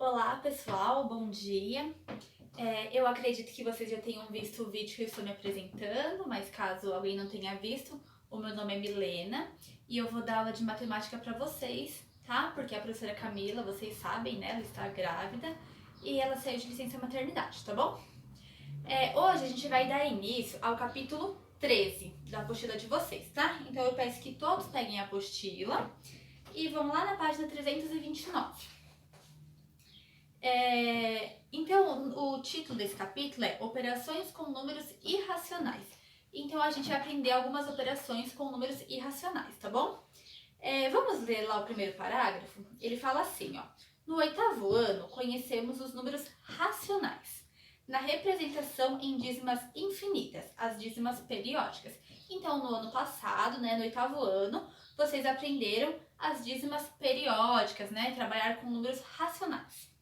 Olá pessoal, bom dia. Eu acredito que vocês já tenham visto o vídeo que eu estou me apresentando, mas caso alguém não tenha visto, o meu nome é Milena e eu vou dar aula de matemática para vocês, tá? Porque a professora Camila, vocês sabem, né? Ela está grávida e ela saiu de licença maternidade, tá bom? Hoje a gente vai dar início ao capítulo 13 da apostila de vocês, tá? Então eu peço que todos peguem a apostila e vão lá na página 329. Então, o título desse capítulo é Operações com Números Irracionais. Então, a gente vai aprender algumas operações com números irracionais, tá bom? Vamos ler lá o primeiro parágrafo? Ele fala assim, ó. No 8º ano, conhecemos os números racionais. Na representação em dízimas infinitas, as dízimas periódicas. Então, no ano passado, né, no 8º ano, vocês aprenderam as dízimas periódicas, né? Trabalhar com números racionais.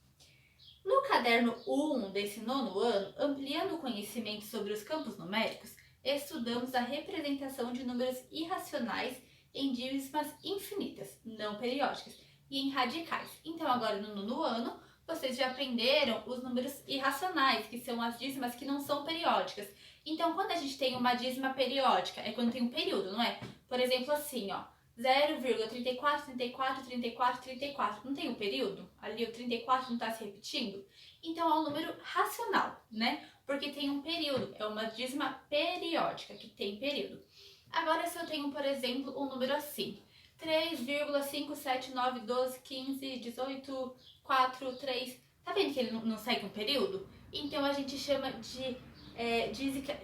No caderno 1 desse 9º ano, ampliando o conhecimento sobre os campos numéricos, estudamos a representação de números irracionais em dízimas infinitas, não periódicas, e em radicais. Então, agora no 9º ano, vocês já aprenderam os números irracionais, que são as dízimas que não são periódicas. Então, quando a gente tem uma dízima periódica, é quando tem um período, não é? Por exemplo, assim, ó. 0,34, 34, 34, 34. Não tem um período? Ali o 34 não está se repetindo? Então é um número racional, né? Porque tem um período. É uma dízima periódica que tem período. Agora, se eu tenho, por exemplo, um número assim: 3,579, 12, 15, 18, 4, 3. Tá vendo que ele não segue um período? Então a gente chama de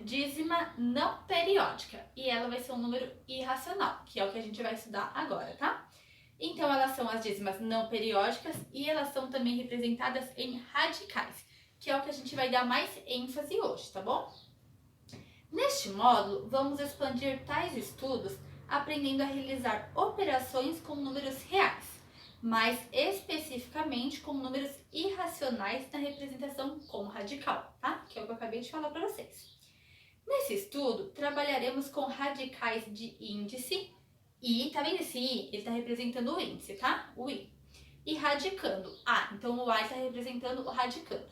dízima não periódica, e ela vai ser um número irracional, que é o que a gente vai estudar agora, tá? Então elas são as dízimas não periódicas e elas são também representadas em radicais, que é o que a gente vai dar mais ênfase hoje, tá bom? Neste módulo, vamos expandir tais estudos aprendendo a realizar operações com números reais, mais especificamente com números irracionais na representação com radical, tá? Que é o que eu acabei de falar para vocês. Nesse estudo, trabalharemos com radicais de índice I, tá vendo esse I? Ele está representando o índice, tá? O I. E radicando A, então o A está representando o radicando.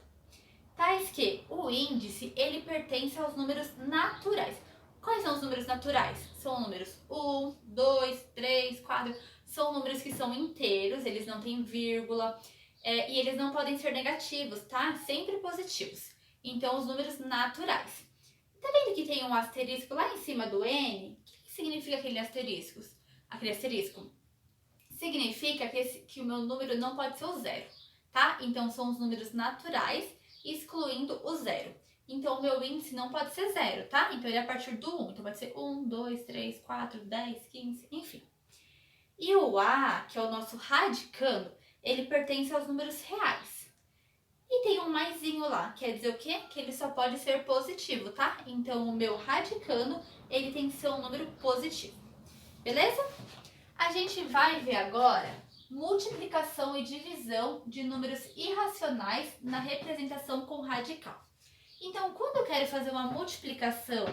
Tais que o índice, ele pertence aos números naturais. Quais são os números naturais? São números 1, 2, 3, 4... São números que são inteiros, eles não têm vírgula, e eles não podem ser negativos, tá? Sempre positivos. Então, os números naturais. Tá vendo que tem um asterisco lá em cima do N? O que significa aquele asterisco? Aquele asterisco significa que o meu número não pode ser o zero, tá? Então, são os números naturais, excluindo o zero. Então, o meu índice não pode ser zero, tá? Então, ele é a partir do 1. Então, pode ser 1, 2, 3, 4, 10, 15, enfim. E o A, que é o nosso radicando, ele pertence aos números reais. E tem um maisinho lá, quer dizer o quê? Que ele só pode ser positivo, tá? Então, o meu radicando, ele tem que ser um número positivo. Beleza? A gente vai ver agora multiplicação e divisão de números irracionais na representação com radical. Então, quando eu quero fazer uma multiplicação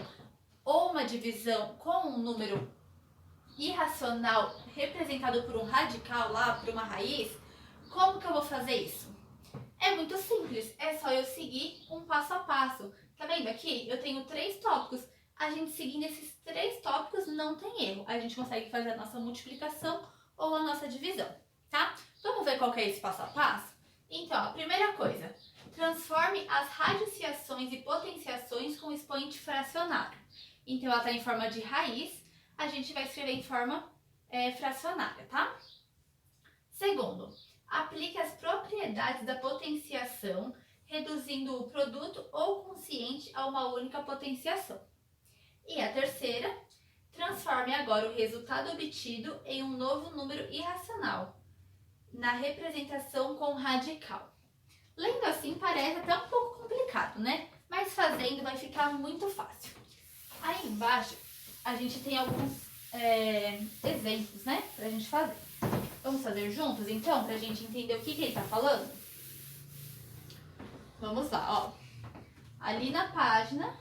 ou uma divisão com um número irracional representado por um radical lá, por uma raiz, como que eu vou fazer isso? É muito simples, é só eu seguir um passo a passo. Tá vendo aqui? Eu tenho 3 tópicos. A gente seguindo esses 3 tópicos não tem erro. A gente consegue fazer a nossa multiplicação ou a nossa divisão, tá? Vamos ver qual que é esse passo a passo? Então, a primeira coisa, transforme as radiciações e potenciações com expoente fracionário. Então, ela está em forma de raiz, a gente vai escrever em forma fracionária, tá? Segundo, aplique as propriedades da potenciação, reduzindo o produto ou quociente a uma única potenciação. E a terceira, transforme agora o resultado obtido em um novo número irracional, na representação com radical. Lendo assim parece até um pouco complicado, né? Mas fazendo vai ficar muito fácil. Aí embaixo a gente tem alguns exemplos, né, pra gente fazer. Vamos fazer juntos, então, pra gente entender o que ele tá falando? Vamos lá, ó. Ali na página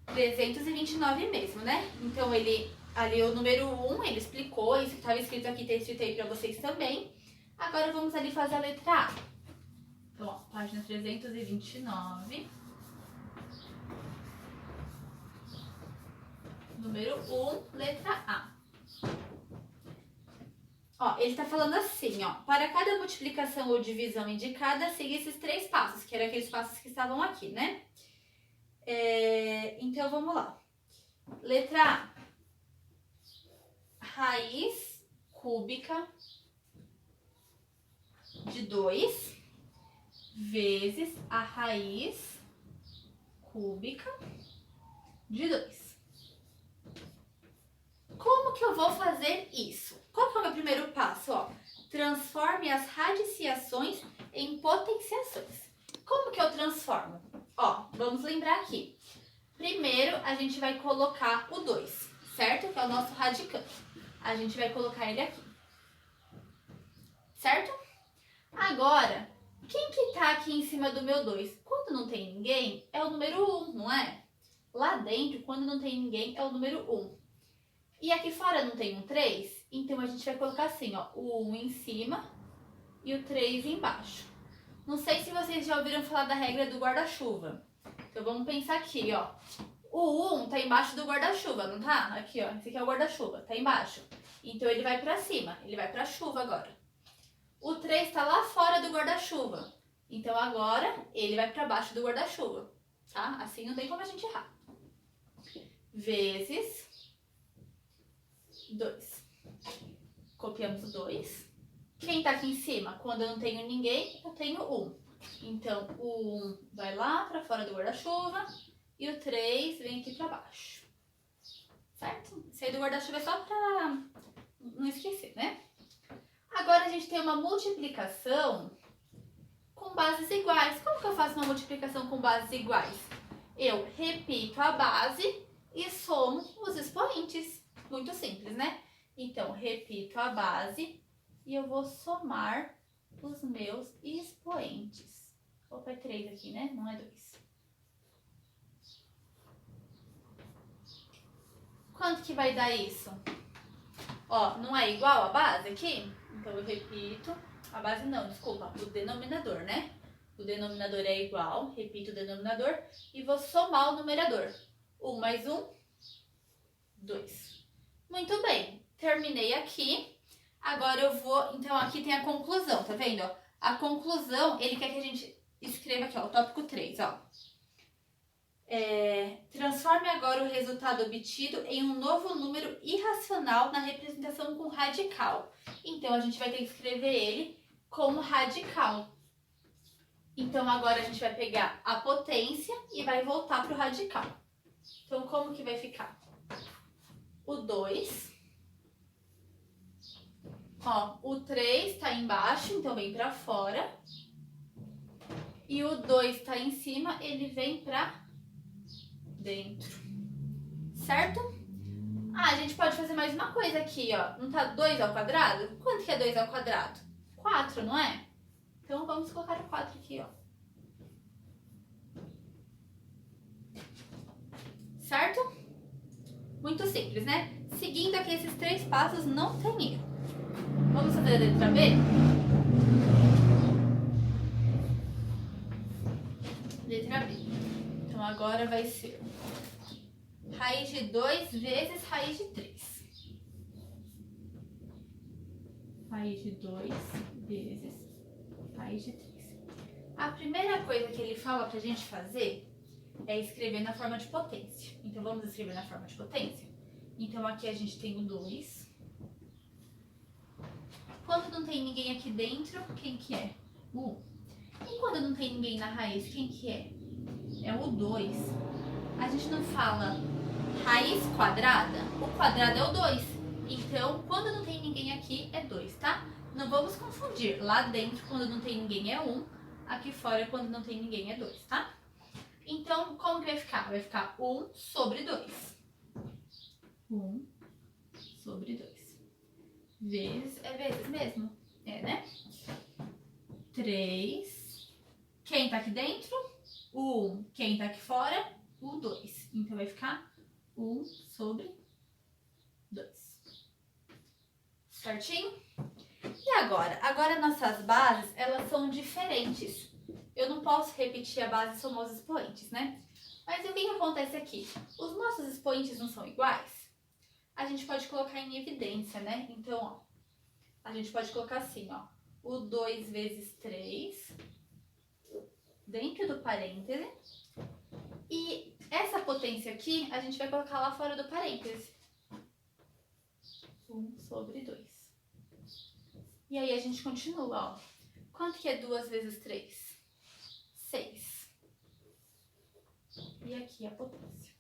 329 mesmo, né? Então, ali o número 1, ele explicou, isso que estava escrito aqui, tá escrito aí pra vocês também. Agora vamos ali fazer a letra A. Então, ó, página 329. Número 1, letra A. Ó, ele tá falando assim, ó. Para cada multiplicação ou divisão indicada, siga esses 3 passos, que eram aqueles passos que estavam aqui, né? Então, vamos lá. Letra A. Raiz cúbica de 2 vezes a raiz cúbica de 2. Como que eu vou fazer isso? Qual que é o meu primeiro passo? Ó, transforme as radiciações em potenciações. Como que eu transformo? Ó, vamos lembrar aqui. Primeiro, a gente vai colocar o 2, certo? Que é o nosso radicando. A gente vai colocar ele aqui. Certo? Agora, quem que tá aqui em cima do meu 2? Quando não tem ninguém, é o número 1, não é? Lá dentro, quando não tem ninguém, é o número 1. E aqui fora não tem um 3? Então, a gente vai colocar assim, ó, o 1 em cima e o 3 embaixo. Não sei se vocês já ouviram falar da regra do guarda-chuva. Então, vamos pensar aqui, ó. O 1 tá embaixo do guarda-chuva, não tá? Aqui, ó, esse aqui é o guarda-chuva, tá embaixo. Então, ele vai pra cima, ele vai pra chuva agora. O 3 tá lá fora do guarda-chuva. Então, agora, ele vai pra baixo do guarda-chuva, tá? Assim não tem como a gente errar. Vezes 2. Copiamos o 2. Quem tá aqui em cima? Quando eu não tenho ninguém, eu tenho 1. Então, o 1 vai lá pra fora do guarda-chuva e o 3 vem aqui pra baixo. Certo? Esse aí do guarda-chuva é só pra não esquecer, né? Agora, a gente tem uma multiplicação com bases iguais. Como que eu faço uma multiplicação com bases iguais? Eu repito a base e somo os expoentes. Muito simples, né? Então, repito a base e eu vou somar os meus expoentes. Opa, é 3 aqui, né? Não é 2. Quanto que vai dar isso? Ó, não é igual a base aqui? Então, eu repito. A base não, desculpa. O denominador, né? O denominador é igual. Repito o denominador. E vou somar o numerador. 1 mais 1, 2. Muito bem, terminei aqui. Agora eu vou, então aqui tem a conclusão, tá vendo? Ó? A conclusão, ele quer que a gente escreva aqui, ó, o tópico 3, ó. Transforme agora o resultado obtido em um novo número irracional na representação com radical. Então, a gente vai ter que escrever ele como radical. Então, agora a gente vai pegar a potência e vai voltar para o radical. Então, como que vai ficar? O 2, ó, o 3 tá embaixo, então vem pra fora. E o 2 tá em cima, ele vem pra dentro. Certo? Ah, a gente pode fazer mais uma coisa aqui, ó. Não tá 2 ao quadrado? Quanto que é 2 ao quadrado? 4, não é? Então, vamos colocar o 4 aqui, ó. Certo? Muito simples, né? Seguindo aqui esses 3 passos, não tem erro. Vamos fazer a letra B? Letra B. Então, agora vai ser raiz de 2 vezes raiz de 3. Raiz de 2 vezes raiz de 3. A primeira coisa que ele fala pra gente fazer é escrever na forma de potência. Então, vamos escrever na forma de potência? Então, aqui a gente tem o 2. Quando não tem ninguém aqui dentro, quem que é? O 1. E quando não tem ninguém na raiz, quem que é? É o 2. A gente não fala raiz quadrada? O quadrado é o 2. Então, quando não tem ninguém aqui, é 2, tá? Não vamos confundir. Lá dentro, quando não tem ninguém, é 1. Aqui fora, quando não tem ninguém, é 2, tá? Então, como que vai ficar? Vai ficar 1 sobre 2. 1 sobre 2. Vezes, é vezes mesmo? É, né? 3. Quem tá aqui dentro? O 1. Quem tá aqui fora? O 2. Então, vai ficar 1 sobre 2. Certinho? E agora? Agora nossas bases, elas são diferentes. Eu não posso repetir a base somar os expoentes, né? Mas o que acontece aqui? Os nossos expoentes não são iguais? A gente pode colocar em evidência, né? Então, ó, a gente pode colocar assim, ó. O 2 vezes 3 dentro do parêntese. E essa potência aqui, a gente vai colocar lá fora do parêntese. 1 sobre 2. E aí a gente continua, ó. Quanto que é 2 vezes 3? 6. E aqui a potência.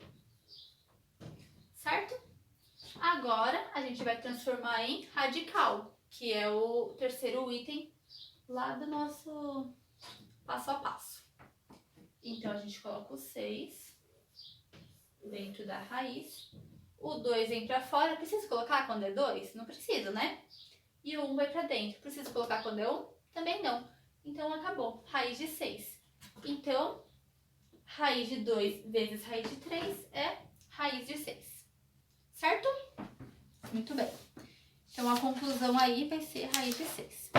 Certo? Agora a gente vai transformar em radical, que é o terceiro item lá do nosso passo a passo. Então a gente coloca o 6 dentro da raiz. O 2 vem pra fora. Preciso colocar quando é 2? Não preciso, né? E o 1 vai pra dentro. Preciso colocar quando é 1? Também não. Então acabou. Raiz de 6. Então, raiz de 2 vezes raiz de 3 é raiz de 6. Certo? Muito bem. Então a conclusão aí vai ser raiz de 6.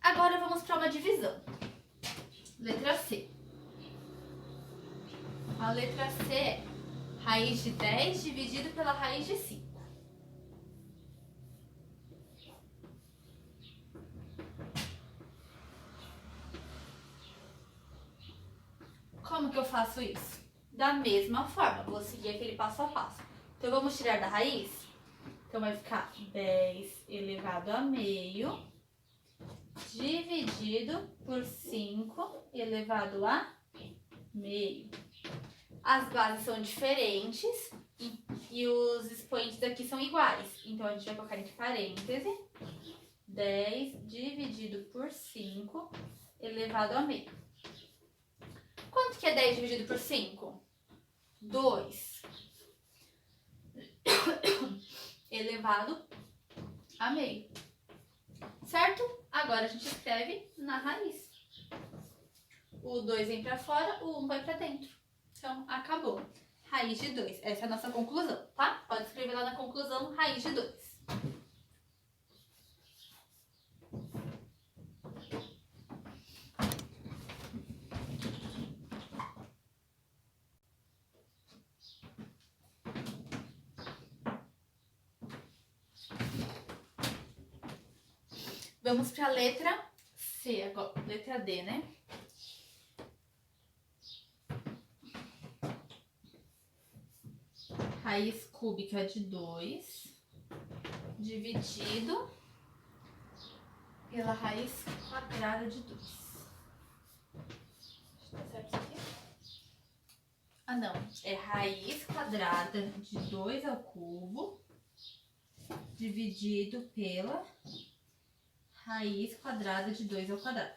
Agora vamos para uma divisão. Letra C. A letra C é raiz de 10 dividido pela raiz de 5. Como que eu faço isso? Da mesma forma, vou seguir aquele passo a passo. Então, vamos tirar da raiz? Então, vai ficar 10 elevado a meio dividido por 5 elevado a meio. As bases são diferentes e os expoentes aqui são iguais. Então, a gente vai colocar entre parênteses 10 dividido por 5 elevado a meio. Quanto que é 10 dividido por 5? 2 elevado a meio. Certo? Agora a gente escreve na raiz. O 2 vem pra fora, o 1 vai pra dentro. Então, acabou. Raiz de 2. Essa é a nossa conclusão, tá? Pode escrever lá na conclusão, raiz de 2. Vamos para a letra C agora, letra D, né? Raiz cúbica de 2 dividido pela raiz quadrada de 2. Tá certo isso aqui? Ah, não. É raiz quadrada de 2 ao cubo dividido pela raiz quadrada de 2 ao quadrado.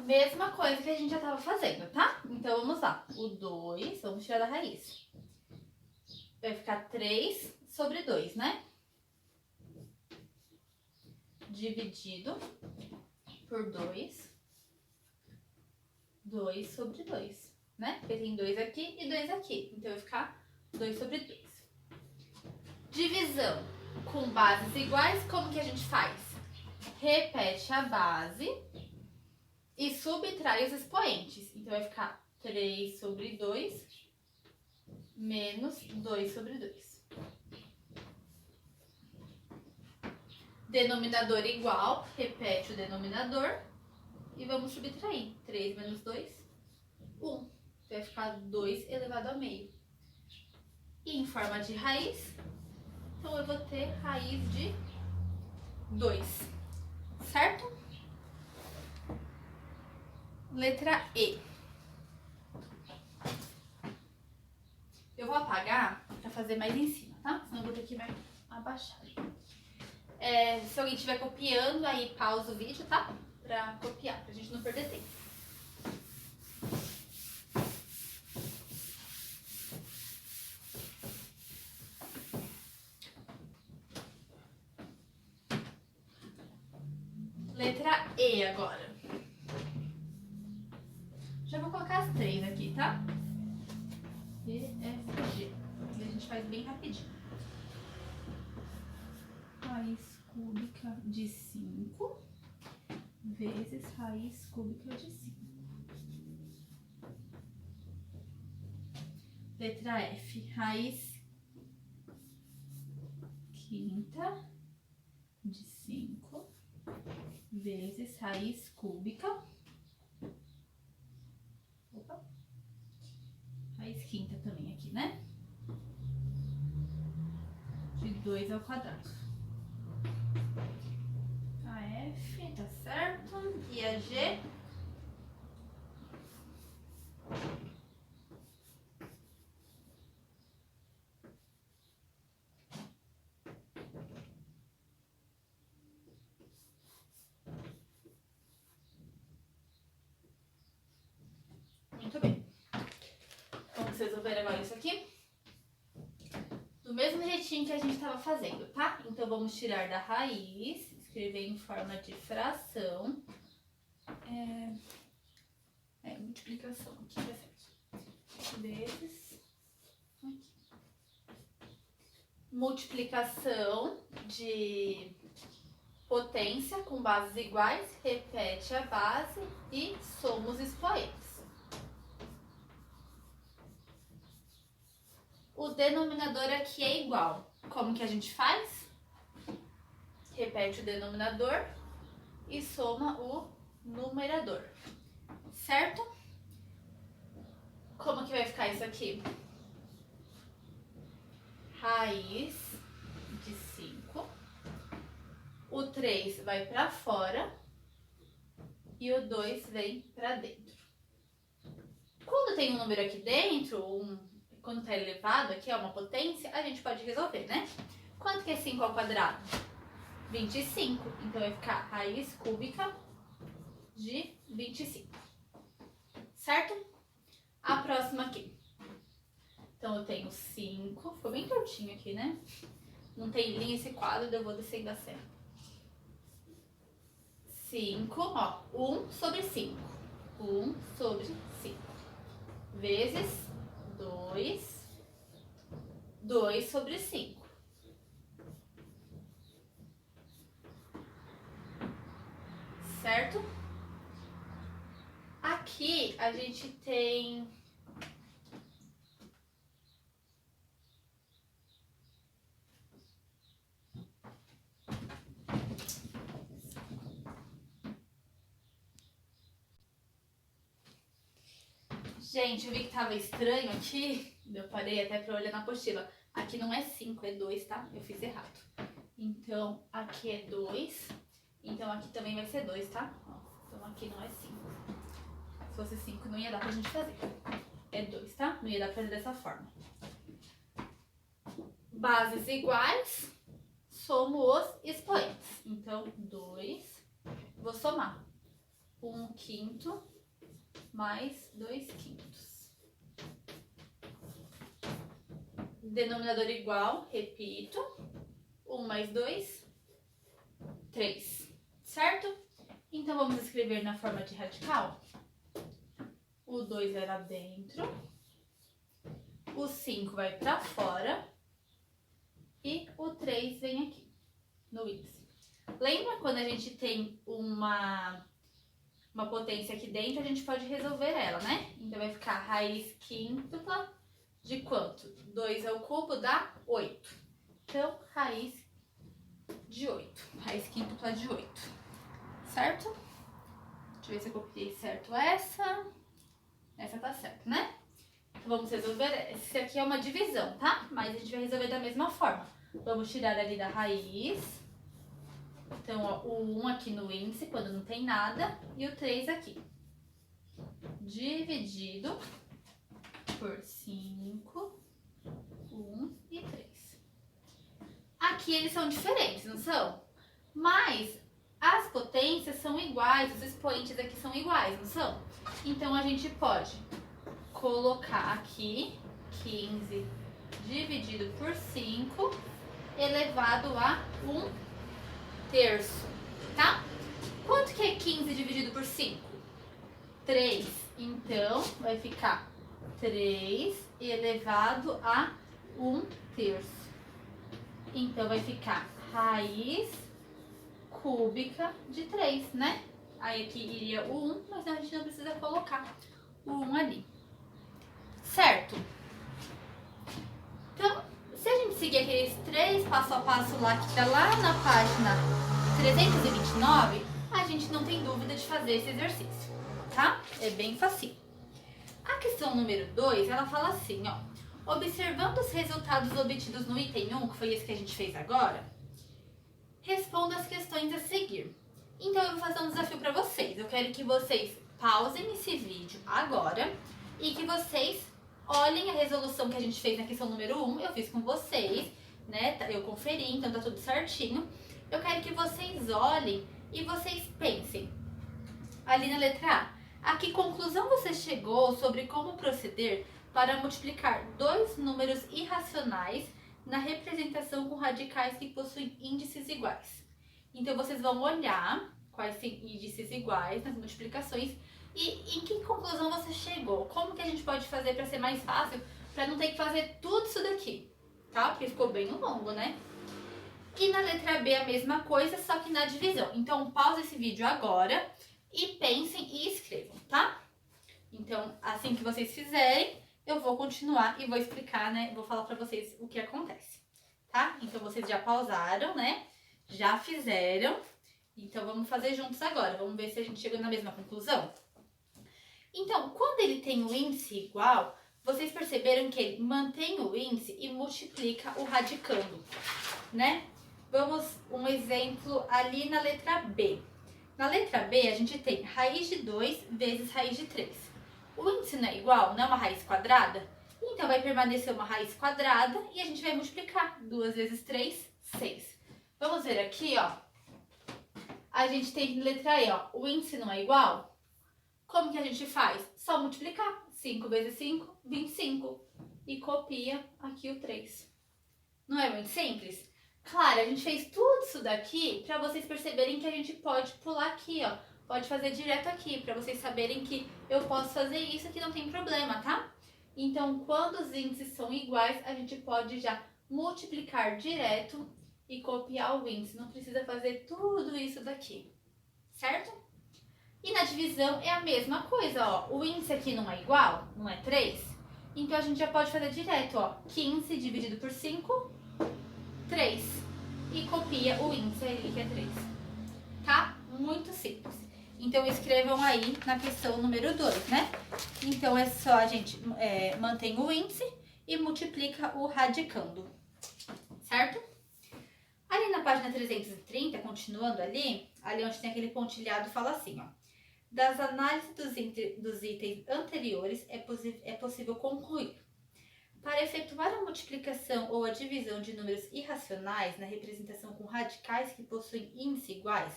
Mesma coisa que a gente já estava fazendo, tá? Então, vamos lá. O 2, vamos tirar da raiz. Vai ficar 3 sobre 2, né? Dividido por 2. 2 sobre 2, né? Porque tem 2 aqui e 2 aqui. Então, vai ficar 2 sobre 2. Divisão com bases iguais, como que a gente faz? Repete a base e subtrai os expoentes. Então, vai ficar 3 sobre 2 menos 2 sobre 2. Denominador igual, repete o denominador e vamos subtrair. 3 menos 2, 1. Vai ficar 2 elevado a meio. E em forma de raiz, então eu vou ter raiz de 2, certo? Letra E. Eu vou apagar para fazer mais em cima, tá? Senão eu vou ter que abaixar. Se alguém estiver copiando, aí pausa o vídeo, tá? Pra copiar, pra gente não perder tempo. Letra E agora. Já vou colocar as 3 aqui, tá? E, F, G. E a gente gente faz bem rapidinho. Raiz cúbica de 5 vezes raiz cúbica de 5. Letra F, raiz quinta de 5 vezes raiz cúbica. Opa. Raiz quinta também aqui, né? De 2 ao quadrado. A F, tá certo? E a G? Muito bem. Vamos resolver agora isso aqui? Do mesmo jeitinho que a gente estava fazendo, tá? Então, vamos tirar da raiz, escrever em forma de fração. Multiplicação aqui, tá certo. Vezes aqui. Multiplicação de potência com bases iguais, repete a base e soma os expoentes. O denominador aqui é igual. Como que a gente faz? Repete o denominador e soma o numerador, certo? Como que vai ficar isso aqui? Raiz de 5. O 3 vai para fora e o 2 vem para dentro. Quando tem um número aqui dentro, quando está elevado, aqui é uma potência, a gente pode resolver, né? Quanto que é 5 ao quadrado? 25. Então, vai ficar raiz cúbica de 25. Certo? A próxima aqui. Então, eu tenho 5. Ficou bem tortinho aqui, né? Não tem linha esse quadro, eu vou descendo a serra. 5, ó. 1 sobre 5. 1 sobre 5. Vezes 2 sobre 5. Certo? Aqui a gente tem Gente, eu vi que tava estranho aqui, eu parei até pra olhar na apostila. Aqui não é 5, é 2, tá? Eu fiz errado. Então, aqui é 2. Então, aqui também vai ser 2, tá? Ó, então, aqui não é 5. Se fosse 5, não ia dar pra gente fazer. É 2, tá? Não ia dar pra fazer dessa forma. Bases iguais, somo os expoentes. Então, 2. Vou somar. 1 quinto mais 2 quintos. Denominador igual, repito. 1 mais 2, 3. Certo? Então, vamos escrever na forma de radical. O 2 vai lá dentro. O 5 vai pra fora. E o 3 vem aqui, no índice. Lembra quando a gente tem uma potência aqui dentro, a gente pode resolver ela, né? Então, vai ficar raiz quíntupla de quanto? 2 ao cubo dá 8. Então, raiz de 8. Raiz quíntupla de 8. Certo? Deixa eu ver se eu copiei certo essa. Essa tá certa, né? Então, vamos resolver. Esse aqui é uma divisão, tá? Mas a gente vai resolver da mesma forma. Vamos tirar ali da raiz. Então, ó, o 1 aqui no índice, quando não tem nada, e o 3 aqui. Dividido por 5, 1 e 3. Aqui eles são diferentes, não são? Mas as potências são iguais, os expoentes aqui são iguais, não são? Então, a gente pode colocar aqui 15 dividido por 5 elevado a 1 terço, tá? Quanto que é 15 dividido por 5? 3. Então, vai ficar 3 elevado a 1/3. Então, vai ficar raiz cúbica de 3, né? Aí aqui iria o 1, mas a gente não precisa colocar o 1 ali. Certo? Então, se a gente seguir aqueles 3 passo a passo lá que tá lá na página 329, a gente não tem dúvida de fazer esse exercício, tá? É bem fácil. A questão número 2, ela fala assim, ó. Observando os resultados obtidos no item 1, que foi esse que a gente fez agora, responda as questões a seguir. Então, eu vou fazer um desafio para vocês. Eu quero que vocês pausem esse vídeo agora e que vocês olhem a resolução que a gente fez na questão número 1. Eu fiz com vocês, né? Eu conferi, então tá tudo certinho. Eu quero que vocês olhem e vocês pensem. Ali na letra A que conclusão você chegou sobre como proceder para multiplicar dois números irracionais na representação com radicais que possuem índices iguais? Então, vocês vão olhar quais têm índices iguais nas multiplicações e em que conclusão você chegou. Como que a gente pode fazer para ser mais fácil, para não ter que fazer tudo isso daqui, tá? Porque ficou bem longo, né? E na letra B a mesma coisa, só que na divisão. Então, pausa esse vídeo agora e pensem e escrevam, tá? Então, assim que vocês fizerem, eu vou continuar e vou explicar, né? Vou falar pra vocês o que acontece, tá? Então, vocês já pausaram, né? Já fizeram. Então, vamos fazer juntos agora. Vamos ver se a gente chegou na mesma conclusão. Então, quando ele tem o índice igual, vocês perceberam que ele mantém o índice e multiplica o radicando, né? Vamos um exemplo ali na letra B. Na letra B, a gente tem raiz de 2 vezes raiz de 3. O índice não é igual, não é uma raiz quadrada? Então, vai permanecer uma raiz quadrada e a gente vai multiplicar. 2 vezes 3, 6. Vamos ver aqui, ó. A gente tem letra E, ó. O índice não é igual? Como que a gente faz? Só multiplicar. 5 vezes 5, 25. E copia aqui o 3. Não é muito simples? Claro, a gente fez tudo isso daqui para vocês perceberem que a gente pode pular aqui, ó. Pode fazer direto aqui, para vocês saberem que eu posso fazer isso que não tem problema, tá? Então, quando os índices são iguais, a gente pode já multiplicar direto e copiar o índice. Não precisa fazer tudo isso daqui, certo? E na divisão é a mesma coisa, ó. O índice aqui não é igual, não é 3? Então, a gente já pode fazer direto, ó. 15 dividido por 5, 3. E copia o índice ali, que é 3. Tá? Muito simples. Então, escrevam aí na questão número 2, né? Então, é só a gente mantém o índice e multiplica o radicando, certo? Ali na página 330, continuando ali onde tem aquele pontilhado, fala assim, ó. Das análises dos itens anteriores, é possível concluir. Para efetuar a multiplicação ou a divisão de números irracionais na representação com radicais que possuem índices iguais,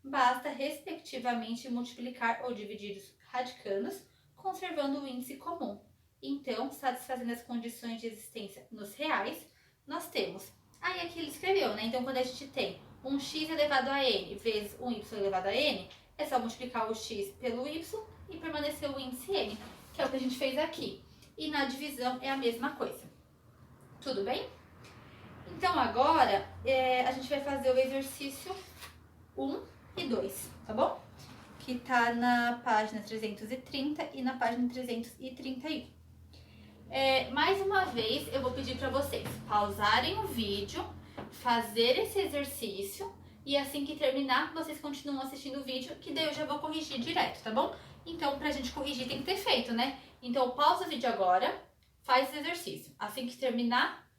basta, respectivamente, multiplicar ou dividir os radicanos, conservando o índice comum. Então, satisfazendo as condições de existência nos reais, nós temos... Aí aqui ele escreveu, né? Então, quando a gente tem um x elevado a n vezes um y elevado a n, é só multiplicar o x pelo y e permanecer o índice n, que é o que a gente fez aqui. E na divisão é a mesma coisa. Tudo bem? Então, agora, a gente vai fazer o exercício 1 e 2, tá bom? Que tá na página 330 e na página 331. Mais uma vez, eu vou pedir para vocês pausarem o vídeo, fazer esse exercício e assim que terminar, vocês continuam assistindo o vídeo, que daí eu já vou corrigir direto, tá bom? Então, pra gente corrigir tem que ter feito, né? Então, pausa o vídeo agora, faz esse exercício. Assim que terminar,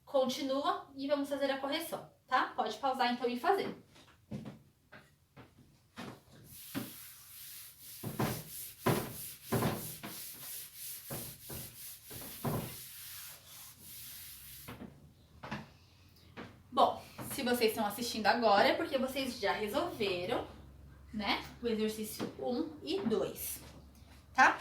continua e vamos fazer a correção, tá? Pode pausar então e fazer. Bom, se vocês estão assistindo agora é porque vocês já resolveram, né? O exercício 1 e 2, tá?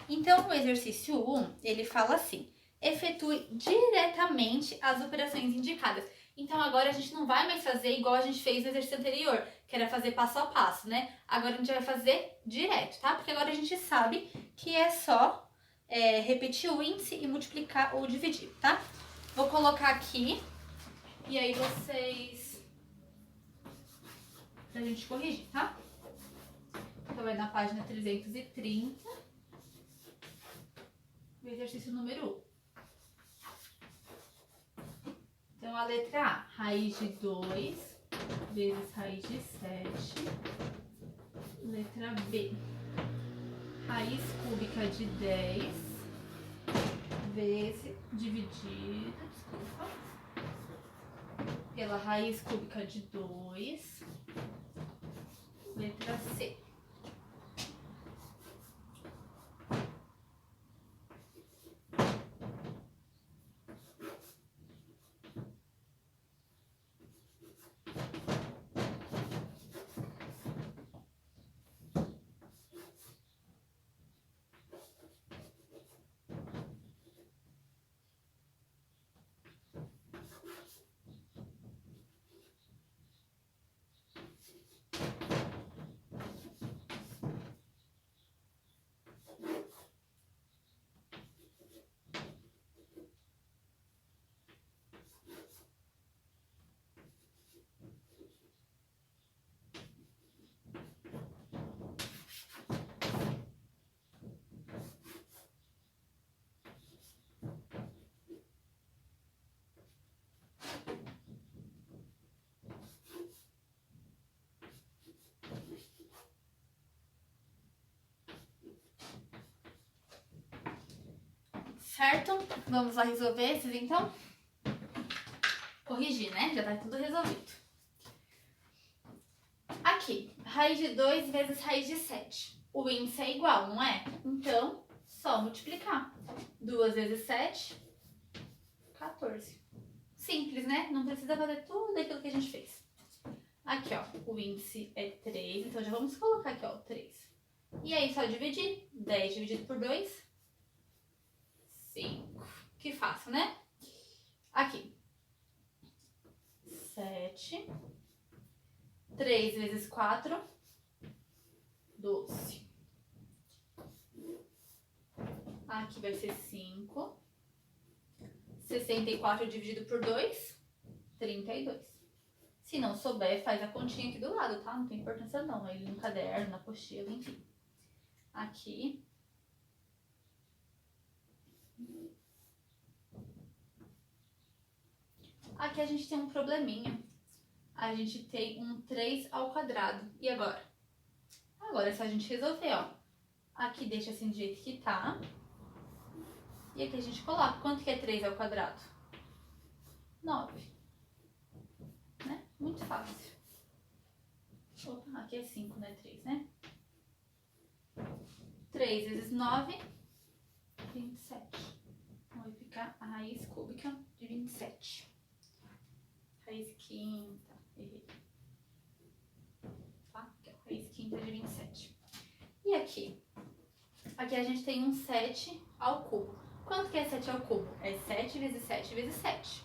Então, o exercício 1, ele fala assim: efetue diretamente as operações indicadas. Então, agora a gente não vai mais fazer igual a gente fez no exercício anterior, que era fazer passo a passo, né? Agora a gente vai fazer direto, tá? Porque agora a gente sabe que é só repetir o índice e multiplicar ou dividir, tá? Vou colocar aqui e aí vocês... pra gente corrigir, tá? Então vai na página 330, o exercício número 1. Então a letra A, raiz de 2 vezes raiz de 7. Letra B, raiz cúbica de 10 vezes dividido, pela raiz cúbica de 2. Letra C. Certo? Vamos lá resolver esses, então? Corrigir, né? Já tá tudo resolvido. Aqui, raiz de 2 vezes raiz de 7. O índice é igual, não é? Então, só multiplicar. 2 vezes 7, 14. Simples, né? Não precisa fazer tudo aquilo que a gente fez. Aqui, ó, o índice é 3, então já vamos colocar aqui, ó, 3. E aí, só dividir. 10 dividido por 2, 5. Que fácil, né? Aqui. 7. 3 vezes 4, 12. Aqui vai ser 5. 64 dividido por 2, 32. Se não souber, faz a continha aqui do lado, tá? Não tem importância não. Aí no caderno, na apostila, enfim. Aqui. Aqui a gente tem um probleminha. A gente tem um 3 ao quadrado. E agora? Agora é só a gente resolver, ó. Aqui deixa assim do jeito que tá. E aqui a gente coloca. Quanto que é 3 ao quadrado? 9. Né? Muito fácil. Opa, aqui é 5, né? 3, né? 3 vezes 9, 27. Então vai ficar a raiz cúbica de 27. Raiz quinta, errei. Tá? Aqui, ó, raiz quinta de 27. E aqui? Aqui a gente tem um 7 ao cubo. Quanto que é 7 ao cubo? É 7 vezes 7 vezes 7.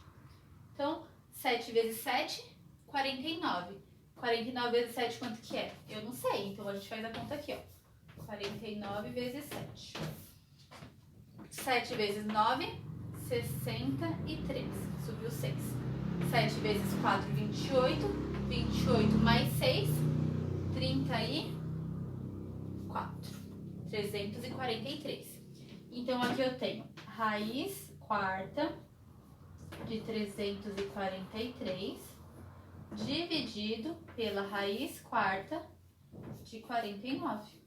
Então, 7 vezes 7, 49. 49 vezes 7, quanto que é? Eu não sei, então a gente faz a conta aqui, ó. 49 vezes 7. 7 vezes 9, 63. Subiu 6. 7 vezes 4, 28. 28 mais 6, 34. 343. Então, aqui eu tenho raiz quarta de 343 dividido pela raiz quarta de 49.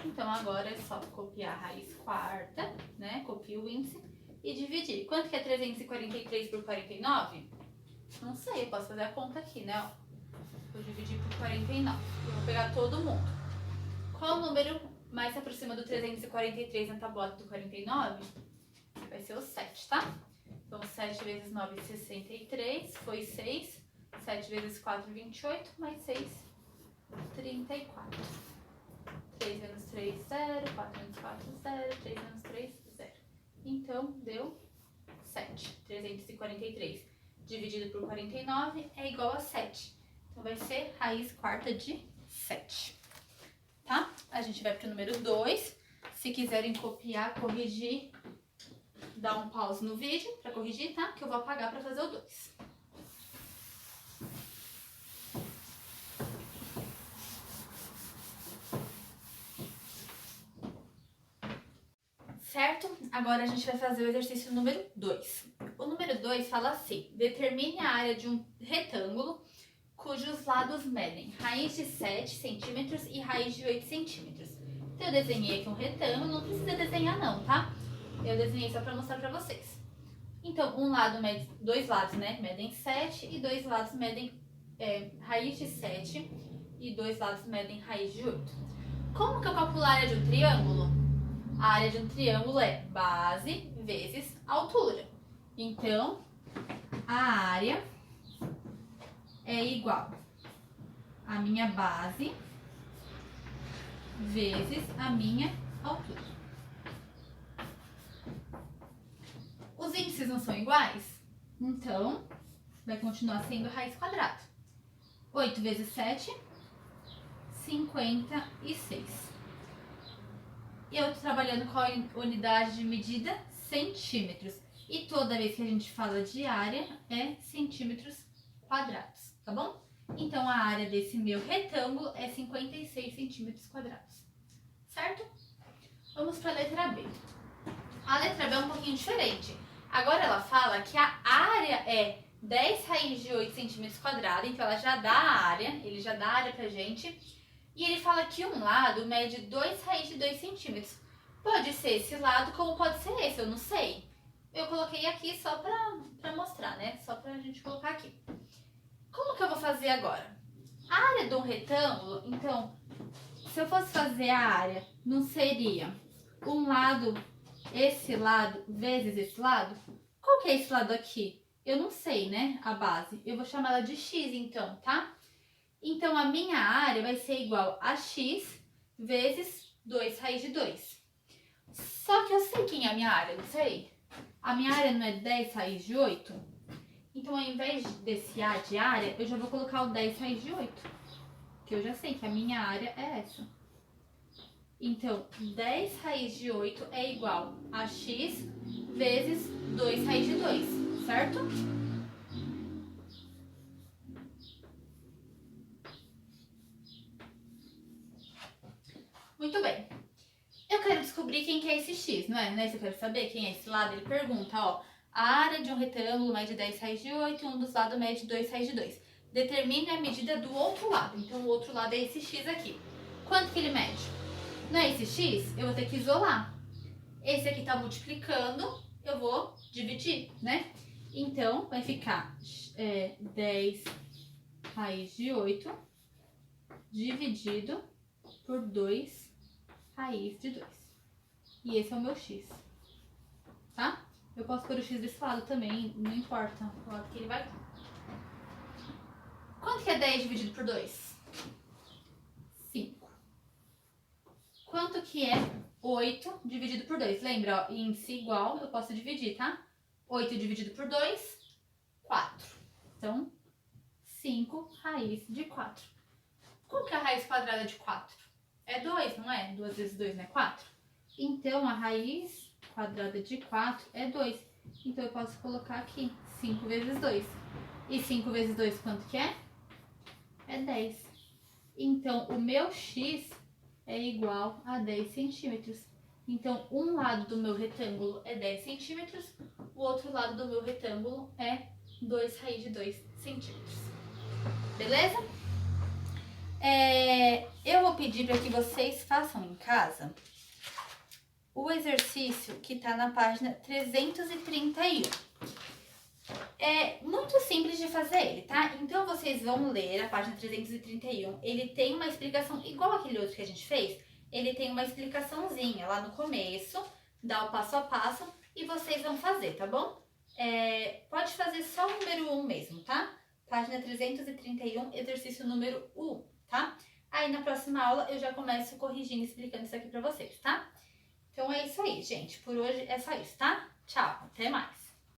Então, agora é só copiar a raiz quarta, né? Copia o índice e dividir. Quanto que é 343 por 49? Não sei, eu posso fazer a conta aqui, né? Ó, vou dividir por 49. Eu vou pegar todo mundo. Qual o número mais se aproxima do 343 na tabuada do 49? Vai ser o 7, tá? Então, 7 vezes 9, 63, foi 6. 7 vezes 4, 28, mais 6, 34. 3 menos 3, 0. 4 menos 4, 0. 3 menos 3, 0. Então, deu 7. 343 dividido por 49 é igual a 7. Então, vai ser raiz quarta de 7. Tá? A gente vai para o número 2. Se quiserem copiar, corrigir, dá um pause no vídeo para corrigir, tá? Que eu vou apagar para fazer o 2. Certo? Agora a gente vai fazer o exercício número 2. O número 2 fala assim: determine a área de um retângulo cujos lados medem raiz de 7 centímetros e raiz de 8 centímetros. Então eu desenhei aqui um retângulo, não precisa desenhar não, tá? Eu desenhei só para mostrar para vocês. Então, dois lados, né, medem 7 e dois lados medem raiz de 7 e dois lados medem raiz de 8. Como que eu calculo a área de um triângulo? A área de um triângulo é base vezes altura. Então, a área é igual a minha base vezes a minha altura. Os índices não são iguais? Então, vai continuar sendo raiz quadrada. 8 vezes 7, 56. E eu estou trabalhando com a unidade de medida centímetros. E toda vez que a gente fala de área, é centímetros quadrados, tá bom? Então, a área desse meu retângulo é 56 centímetros quadrados, certo? Vamos para a letra B. A letra B é um pouquinho diferente. Agora ela fala que a área é 10 raiz de 8 centímetros quadrados, então ela já dá a área, ele já dá a área pra gente. E ele fala que um lado mede 2 raiz de 2 centímetros. Pode ser esse lado, como pode ser esse, eu não sei. Eu coloquei aqui só pra mostrar, né? Só pra gente colocar aqui. Como que eu vou fazer agora? A área de um retângulo, então, se eu fosse fazer a área, não seria um lado, esse lado, vezes esse lado? Qual que é esse lado aqui? Eu não sei, né? A base. Eu vou chamar ela de x, então, tá? Então, a minha área vai ser igual a x vezes 2 raiz de 2. Só que eu sei quem é a minha área, não sei? A minha área não é 10 raiz de 8? Então, ao invés desse A de área, eu já vou colocar o 10 raiz de 8. Que eu já sei que a minha área é essa. Então, 10 raiz de 8 é igual a x vezes 2 raiz de 2, certo? Muito bem. Eu quero descobrir quem que é esse x, não é? Não é isso que eu quero saber? Quem é esse lado? Ele pergunta, ó. A área de um retângulo mede 10 raiz de 8 e um dos lados mede 2 raiz de 2. Determine a medida do outro lado. Então, o outro lado é esse x aqui. Quanto que ele mede? Não é esse x? Eu vou ter que isolar. Esse aqui tá multiplicando, eu vou dividir, né? Então, vai ficar 10 raiz de 8 dividido por 2 raiz de 2. E esse é o meu x, tá? Eu posso pôr o x desse lado também, não importa o lado que ele vai estar. Quanto que é 10 dividido por 2? 5. Quanto que é 8 dividido por 2? Lembra, ó, índice igual, eu posso dividir, tá? 8 dividido por 2, 4. Então, 5 raiz de 4. Qual que é a raiz quadrada de 4? É 2, não é? 2 vezes 2 não é 4? Então, a raiz quadrada de 4 é 2. Então, eu posso colocar aqui 5 vezes 2. E 5 vezes 2 quanto que é? É 10. Então, o meu x é igual a 10 centímetros. Então, um lado do meu retângulo é 10 centímetros, o outro lado do meu retângulo é 2 raiz de 2 centímetros. Beleza? Eu vou pedir para que vocês façam em casa o exercício que está na página 331. É muito simples de fazer ele, tá? Então, vocês vão ler a página 331. Ele tem uma explicação igual aquele outro que a gente fez. Ele tem uma explicaçãozinha lá no começo, dá o passo a passo e vocês vão fazer, tá bom? Pode fazer só o número 1 mesmo, tá? Página 331, exercício número 1, tá? Aí, na próxima aula, eu já começo corrigindo e explicando isso aqui pra vocês, tá? Então, é isso aí, gente. Por hoje é só isso, tá? Tchau, até mais!